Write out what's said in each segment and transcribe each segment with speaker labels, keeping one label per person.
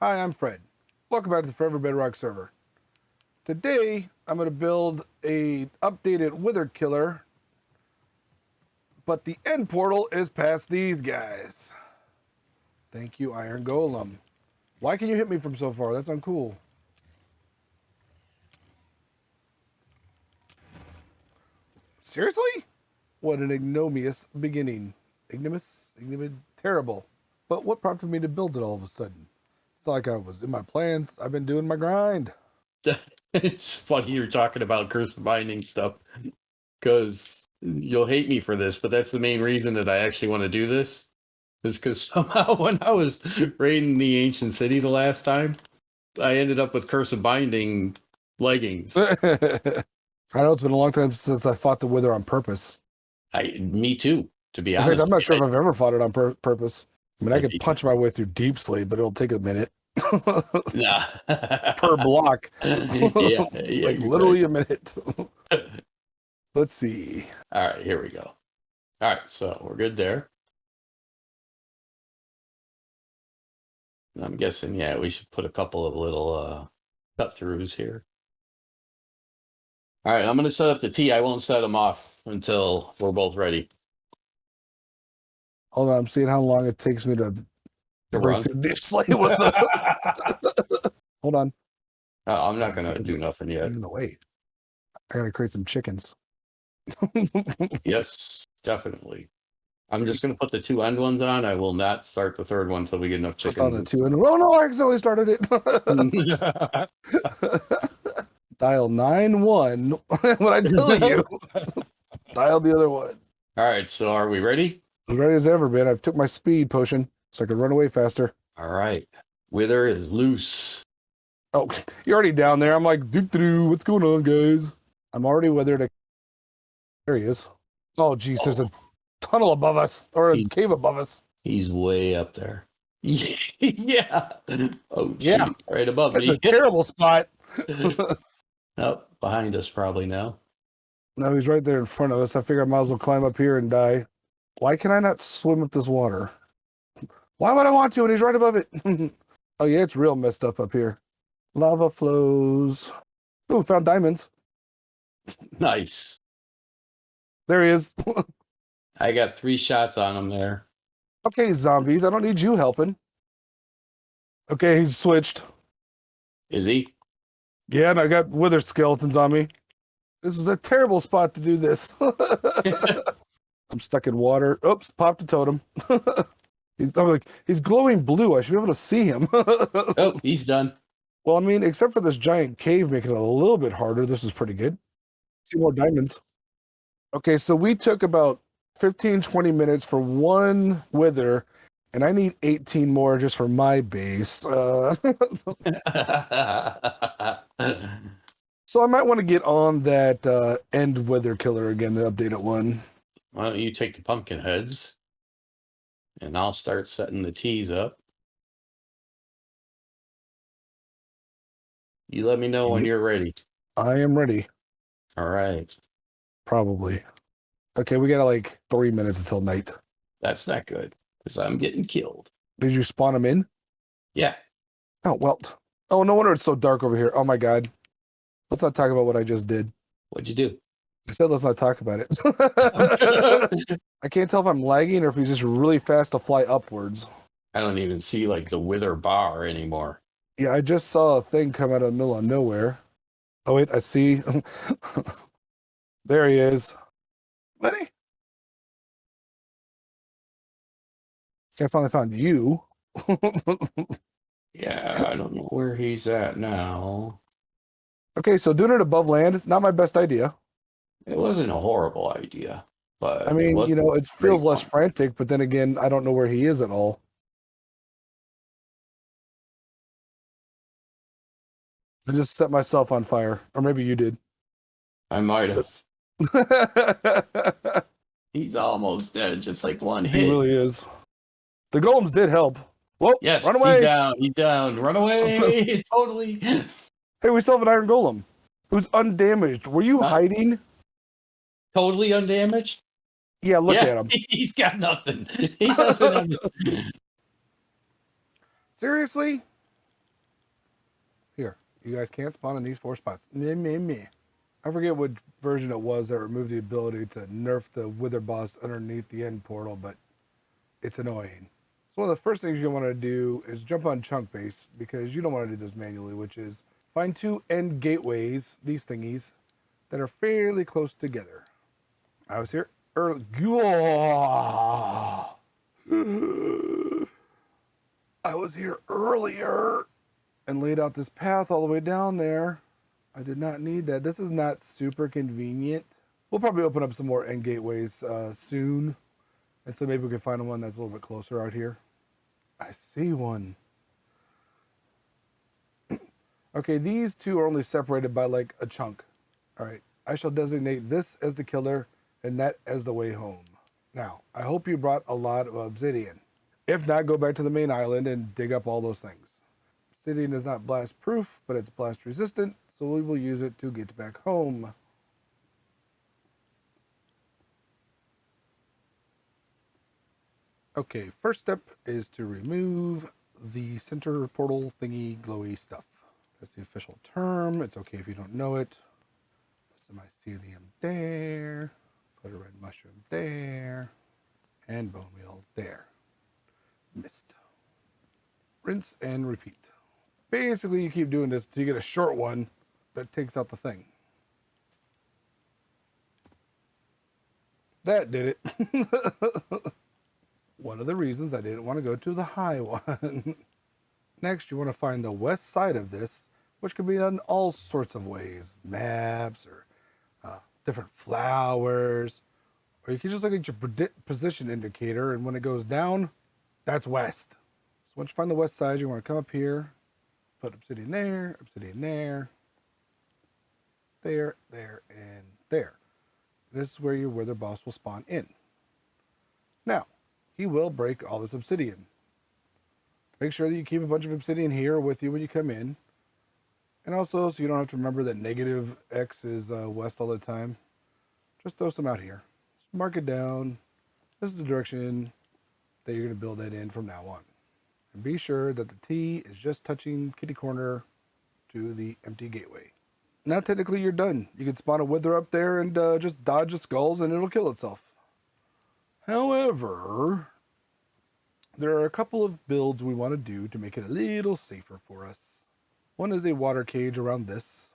Speaker 1: Hi, I'm Fred. Welcome back to the Forever Bedrock server. Today, I'm going to build a updated Wither Killer, but the end portal is past these guys. Thank you, Iron Golem. Why can you hit me from so far? That's uncool. Seriously? What an ignominious beginning. Ignominious? Terrible. But what prompted me to build it all of a sudden? It's not like I was in my plans. I've been doing my grind.
Speaker 2: It's funny you're talking about curse binding stuff, because you'll hate me for this, but that's the main reason that I actually want to do this, is because somehow when I was raiding the ancient city the last time, I ended up with curse of binding leggings.
Speaker 1: I know it's been a long time since I fought the Wither on purpose.
Speaker 2: Me too, to be
Speaker 1: In
Speaker 2: honest.
Speaker 1: fact, I'm not sure if I've ever fought it on purpose. I mean, I could
Speaker 2: be-
Speaker 1: punch my way through deep sleep, but it'll take a minute.
Speaker 2: Nah.
Speaker 1: Per block.
Speaker 2: Yeah,
Speaker 1: like literally a minute. Let's see.
Speaker 2: All right, here we go. All right, so we're good there. I'm guessing, yeah, we should put a couple of little cut throughs here. All right, I'm going to set up the T. I won't set them off until we're both ready.
Speaker 1: Hold on, I'm seeing how long it takes me to break
Speaker 2: run
Speaker 1: through deep sleep with the... Hold on.
Speaker 2: I'm not going to do nothing yet.
Speaker 1: No, wait. I gotta create some chickens.
Speaker 2: Yes, definitely. I'm just going to put the two end ones on. I will not start the third one until we get enough chickens.
Speaker 1: Put on the two end. Oh no, I accidentally started it. Dial 9-1. What I tell you? Dial the other one.
Speaker 2: All right, so are we ready?
Speaker 1: As ready as ever, man. I took my speed potion so I could run away faster.
Speaker 2: All right. Wither is loose.
Speaker 1: Oh, you're already down there. I'm like, doo-doo, what's going on, guys? I'm already withered. There he is. Oh, geez, there's a tunnel above us, or a cave above us.
Speaker 2: He's way up there. Yeah. Oh,
Speaker 1: yeah.
Speaker 2: Shoot, right above
Speaker 1: That's
Speaker 2: me.
Speaker 1: That's a terrible spot.
Speaker 2: Oh, behind us probably now.
Speaker 1: No, he's right there in front of us. I figure I might as well climb up here and die. Why can I not swim with this water? Why would I want to? And he's right above it. Oh, yeah, it's real messed up here. Lava flows. Ooh, found diamonds.
Speaker 2: Nice.
Speaker 1: There he is.
Speaker 2: I got 3 shots on him there.
Speaker 1: Okay, zombies, I don't need you helping. Okay, he's switched.
Speaker 2: Is he?
Speaker 1: Yeah, and I got wither skeletons on me. This is a terrible spot to do this. I'm stuck in water. Oops, popped a totem. He's glowing blue. I should be able to see him.
Speaker 2: Oh, he's done.
Speaker 1: Well, I mean, except for this giant cave making it a little bit harder, this is pretty good. See more diamonds. Okay, so we took about 15, 20 minutes for one wither, and I need 18 more just for my base. So I might want to get on that end wither killer again, the updated one.
Speaker 2: Why don't you take the pumpkin heads, and I'll start setting the teas up. You let me know when you're ready.
Speaker 1: I am ready.
Speaker 2: All right.
Speaker 1: Probably. Okay, we got like 3 minutes until night.
Speaker 2: That's not good, because I'm getting killed.
Speaker 1: Did you spawn them in?
Speaker 2: Yeah.
Speaker 1: Oh, well. Oh, no wonder it's so dark over here. Oh, my God. Let's not talk about what I just did.
Speaker 2: What'd you do?
Speaker 1: I said let's not talk about it. I can't tell if I'm lagging or if he's just really fast to fly upwards.
Speaker 2: I don't even see, like, the wither bar anymore.
Speaker 1: Yeah, I just saw a thing come out of the middle of nowhere. Oh, wait, I see. There he is. Buddy. I finally found you.
Speaker 2: Yeah, I don't know where he's at now.
Speaker 1: Okay, so doing it above land, not my best idea.
Speaker 2: It wasn't a horrible idea, but
Speaker 1: I mean, you know, it feels less frantic, but then again, I don't know where he is at all. I just set myself on fire, or maybe you did.
Speaker 2: I might have. He's almost dead, just like one hit.
Speaker 1: He really is. The golems did help. Whoa,
Speaker 2: yes,
Speaker 1: run away.
Speaker 2: He's down. Run away. Totally.
Speaker 1: Hey, we still have an iron golem who's undamaged. Were you hiding?
Speaker 2: Totally undamaged?
Speaker 1: Yeah, look at him.
Speaker 2: He's got nothing. He doesn't understand.
Speaker 1: Seriously? You guys can't spawn in these 4 spots. Meh, meh, meh. I forget what version it was that removed the ability to nerf the wither boss underneath the end portal, but it's annoying. So one of the first things you want to do is jump on chunk base, because you don't want to do this manually, which is find 2 end gateways, these thingies, that are fairly close together. I was here early. I was here earlier and laid out this path all the way down there. I did not need that. This is not super convenient. We'll probably open up some more end gateways soon. And so maybe we can find one that's a little bit closer out here. I see one. Okay, these 2 are only separated by like a chunk. All right, I shall designate this as the killer and that as the way home. Now, I hope you brought a lot of obsidian. If not, go back to the main island and dig up all those things. Obsidian is not blast proof, but it's blast resistant, so we will use it to get back home. Okay, first step is to remove the center portal thingy glowy stuff. That's the official term. It's okay if you don't know it. Put some mycelium there. Put a red mushroom there. And bone meal there. Missed. Rinse and repeat. Basically, you keep doing this till you get a short one that takes out the thing. That did it. One of the reasons I didn't want to go to the high one. Next, you want to find the west side of this, which can be done all sorts of ways. Maps or different flowers. Or you can just look at your position indicator, and when it goes down, that's west. So once you find the west side, you want to come up here, put obsidian there, there, and there. This is where your wither boss will spawn in. Now, he will break all this obsidian. Make sure that you keep a bunch of obsidian here with you when you come in. And also, so you don't have to remember that negative X is west all the time, just throw some out here. Just mark it down. This is the direction that you're going to build that in from now on. And be sure that the T is just touching kitty corner to the empty gateway. Now technically you're done. You can spawn a wither up there and just dodge the skulls and it'll kill itself. However, there are a couple of builds we want to do to make it a little safer for us. One is a water cage around this,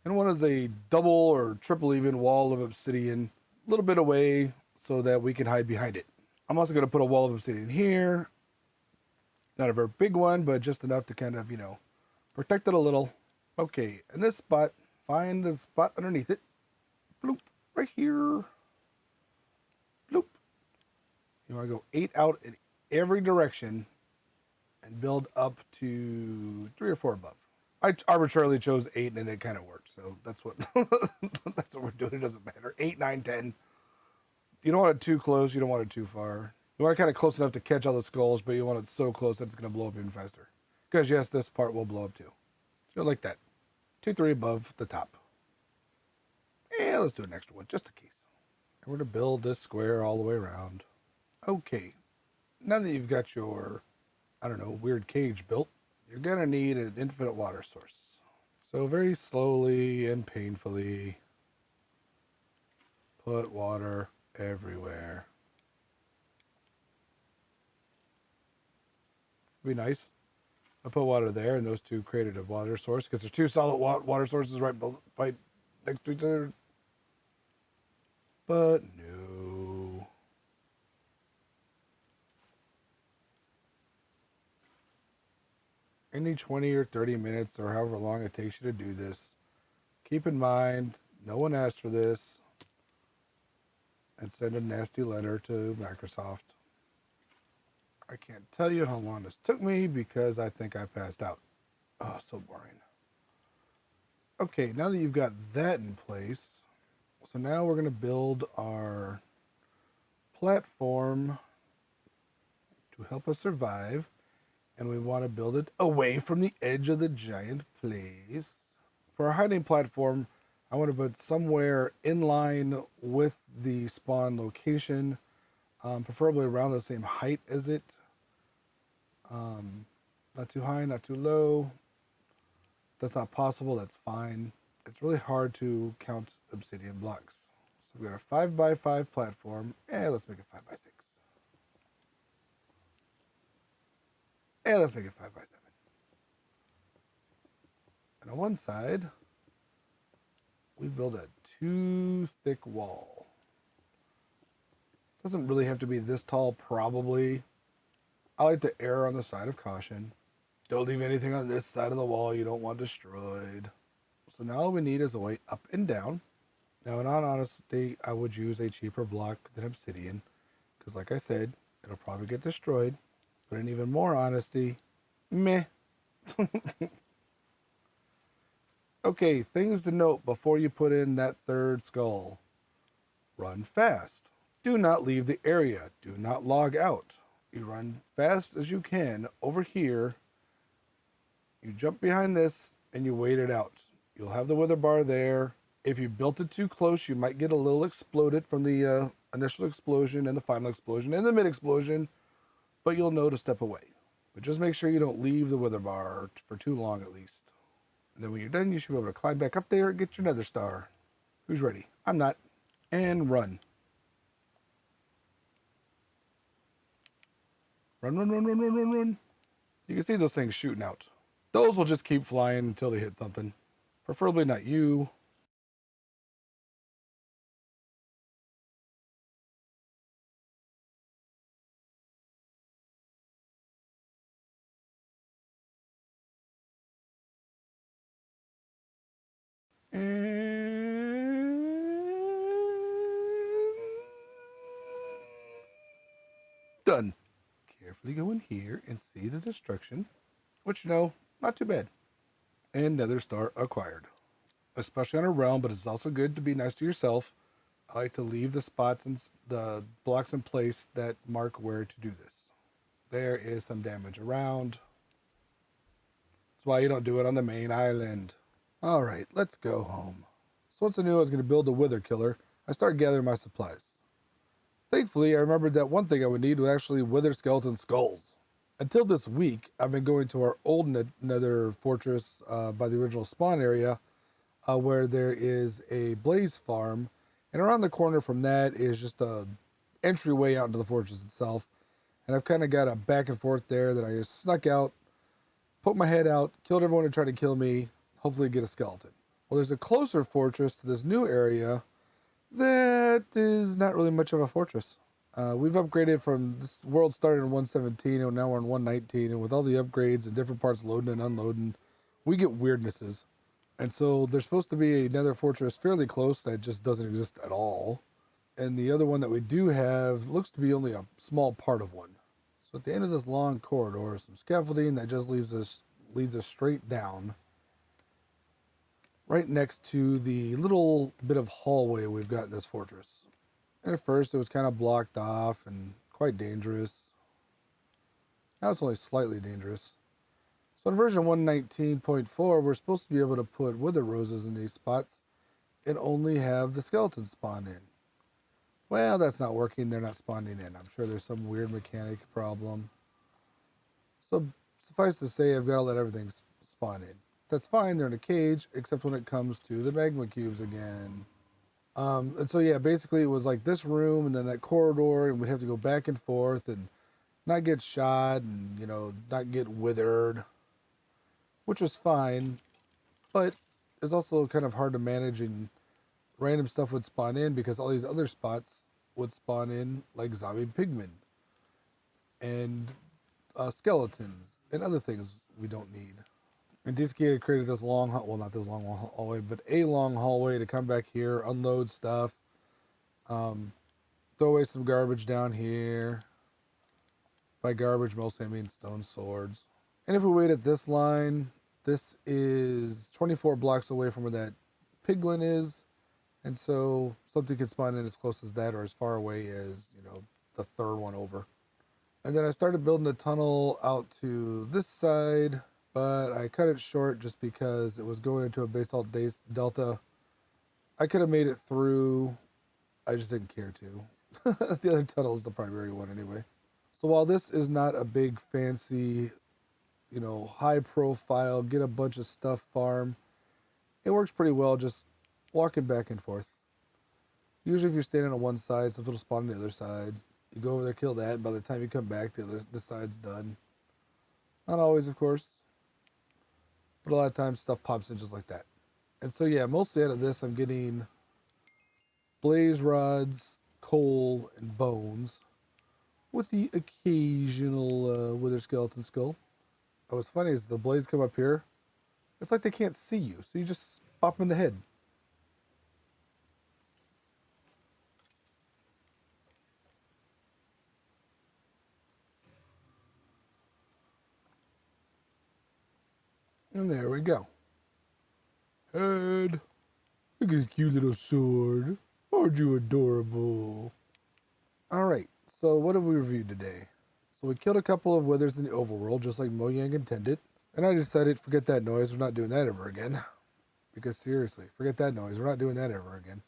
Speaker 1: and one is a double or triple even wall of obsidian a little bit away so that we can hide behind it. I'm also going to put a wall of obsidian here. Not a very big one, but just enough to kind of, protect it a little. Okay, and this spot, find the spot underneath it. Bloop, right here. Bloop. You want to go 8 out in every direction and build up to 3 or 4 above. I arbitrarily chose 8 and it kind of worked, so that's what that's what we're doing. It doesn't matter. 8, 9, 10. You don't want it too close. You don't want it too far. You want it kind of close enough to catch all the skulls, but you want it so close that it's going to blow up even faster. Because yes, this part will blow up too. So like that. 2, 3 above the top. And let's do an extra one just in case. And we're going to build this square all the way around. Okay. Now that you've got your, weird cage built, you're going to need an infinite water source. So very slowly and painfully, put water everywhere. Be nice. I put water there, and those 2 created a water source because there's 2 solid water sources right next to each other. But no. Any 20 or 30 minutes or however long it takes you to do this, keep in mind, no one asked for this, and send a nasty letter to Microsoft. I can't tell you how long this took me because I think I passed out. Oh, so boring. Okay, now that you've got that in place, so now we're going to build our platform to help us survive, and we want to build it away from the edge of the giant place. For our hiding platform, I want to put somewhere in line with the spawn location, preferably around the same height as it. Not too high, not too low. that's not possible, that's fine. It's really hard to count obsidian blocks. So we've got a 5x5 platform, and let's make it 5x6. And let's make it 5x7. And on one side, we build a 2 thick wall. Doesn't really have to be this tall, probably. I like to err on the side of caution. Don't leave anything on this side of the wall you don't want destroyed. So now all we need is a way up and down. Now, in all honesty, I would use a cheaper block than obsidian, because like I said, it'll probably get destroyed. But in even more honesty, meh. Okay, things to note before you put in that third skull. Run fast. Do not leave the area. Do not log out. You run fast as you can over here. You jump behind this and you wait it out. You'll have the wither bar there. If you built it too close, you might get a little exploded from the initial explosion and the final explosion and the mid explosion, but you'll know to step away. But just make sure you don't leave the wither bar for too long at least. And then when you're done, you should be able to climb back up there and get your nether star. Who's ready? I'm not. And run. Run, run, run, run, run, run, run. You can see those things shooting out. Those will just keep flying until they hit something. Preferably not you. And done. Carefully go in here and see the destruction, which, you know, not too bad. And nether star acquired. Especially on a realm, but it's also good to be nice to yourself. I like to leave the spots and the blocks in place that mark where to do this. There is some damage around. That's why you don't do it on the main island. All right, let's go home. So once I knew I was going to build a wither killer, I started gathering my supplies. Thankfully, I remembered that one thing I would need was actually wither skeleton skulls. Until this week, I've been going to our old nether fortress by the original spawn area, where there is a blaze farm, and around the corner from that is just a entryway out into the fortress itself. And I've kind of got a back and forth there that I just snuck out, put my head out, killed everyone who tried to kill me, hopefully get a skeleton. Well, there's a closer fortress to this new area that is not really much of a fortress. We've upgraded from this world started in 117 and now we're in 119, and with all the upgrades and different parts loading and unloading, we get weirdnesses. And so there's supposed to be another fortress fairly close that just doesn't exist at all. And the other one that we do have looks to be only a small part of one. So at the end of this long corridor is some scaffolding that just leads us straight down, right next to the little bit of hallway we've got in this fortress. And at first it was kind of blocked off and quite dangerous. Now it's only slightly dangerous. So in version 119.4, we're supposed to be able to put wither roses in these spots and only have the skeletons spawn in. Well, that's not working. They're not spawning in. I'm sure there's some weird mechanic problem. So suffice to say, I've got to let everything spawn in. That's fine. They're in a cage, except when it comes to the magma cubes again. And so, yeah, basically it was like this room and then that corridor, and we'd have to go back and forth and not get shot and, you know, not get withered, which was fine, but it's also kind of hard to manage, and random stuff would spawn in because all these other spots would spawn in like zombie pigmen and skeletons and other things we don't need. And DSK had created this long, well, not this long hallway, but a long hallway to come back here, unload stuff, throw away some garbage down here. By garbage, mostly I mean stone swords. And if we wait at this line, this is 24 blocks away from where that piglin is. And so something could spawn in as close as that or as far away as, you know, the third one over. And then I started building a tunnel out to this side, but I cut it short just because it was going into a basalt delta. I could have made it through. I just didn't care to. The other tunnel is the primary one anyway. So while this is not a big fancy you know, high profile, get a bunch of stuff farm. It works pretty well just walking back and forth. Usually if you're standing on one side, something will spawn on the other side. You go over there, kill that. By the time you come back, this side's done. Not always, of course, but a lot of times stuff pops in just like that. And so yeah, mostly out of this, I'm getting blaze rods, coal, and bones, with the occasional wither skeleton skull. Oh, what's funny is the blades come up here. It's like they can't see you, so you just pop them in the head. And there we go. Head. Look at his cute little sword. Aren't you adorable? Alright, so what have we reviewed today? So we killed a couple of withers in the overworld, just like Mojang intended. And I decided, forget that noise, we're not doing that ever again. Because seriously, forget that noise, we're not doing that ever again.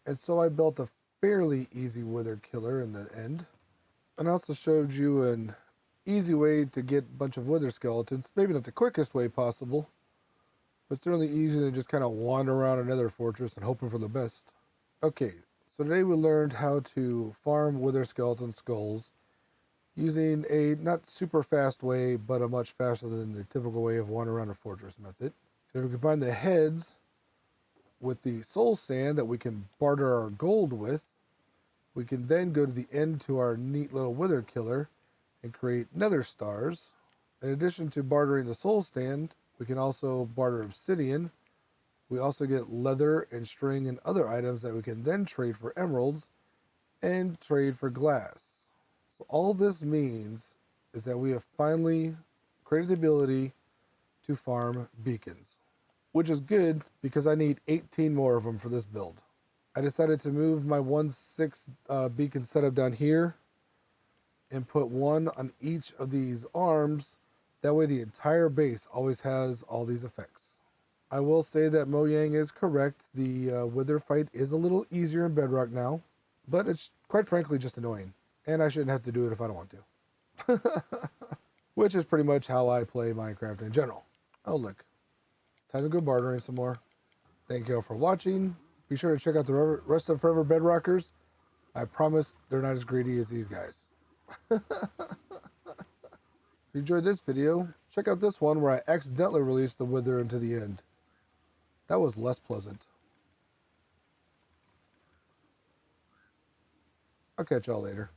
Speaker 1: And so I built a fairly easy wither killer in the end. And I also showed you an easy way to get a bunch of wither skeletons. Maybe not the quickest way possible, but certainly easier than just kind of wander around another fortress and hoping for the best. Okay, so today we learned how to farm wither skeleton skulls using a not super fast way, but a much faster than the typical way of wandering around a fortress method. And if we combine the heads with the soul sand that we can barter our gold with, we can then go to the end to our neat little wither killer and create nether stars. In addition to bartering the soul sand, we can also barter obsidian. We also get leather and string and other items that we can then trade for emeralds and trade for glass. So all this means is that we have finally created the ability to farm beacons, which is good because I need 18 more of them for this build. I decided to move my 1/6 beacon setup down here and put one on each of these arms. That way the entire base always has all these effects. I will say that Mojang is correct. The wither fight is a little easier in Bedrock now, but it's quite frankly just annoying. And I shouldn't have to do it if I don't want to. Which is pretty much how I play Minecraft in general. Oh look, it's time to go bartering some more. Thank you all for watching. Be sure to check out the rest of Forever Bedrockers. I promise they're not as greedy as these guys. If you enjoyed this video, check out this one where I accidentally released the wither into the end. That was less pleasant. I'll catch y'all later.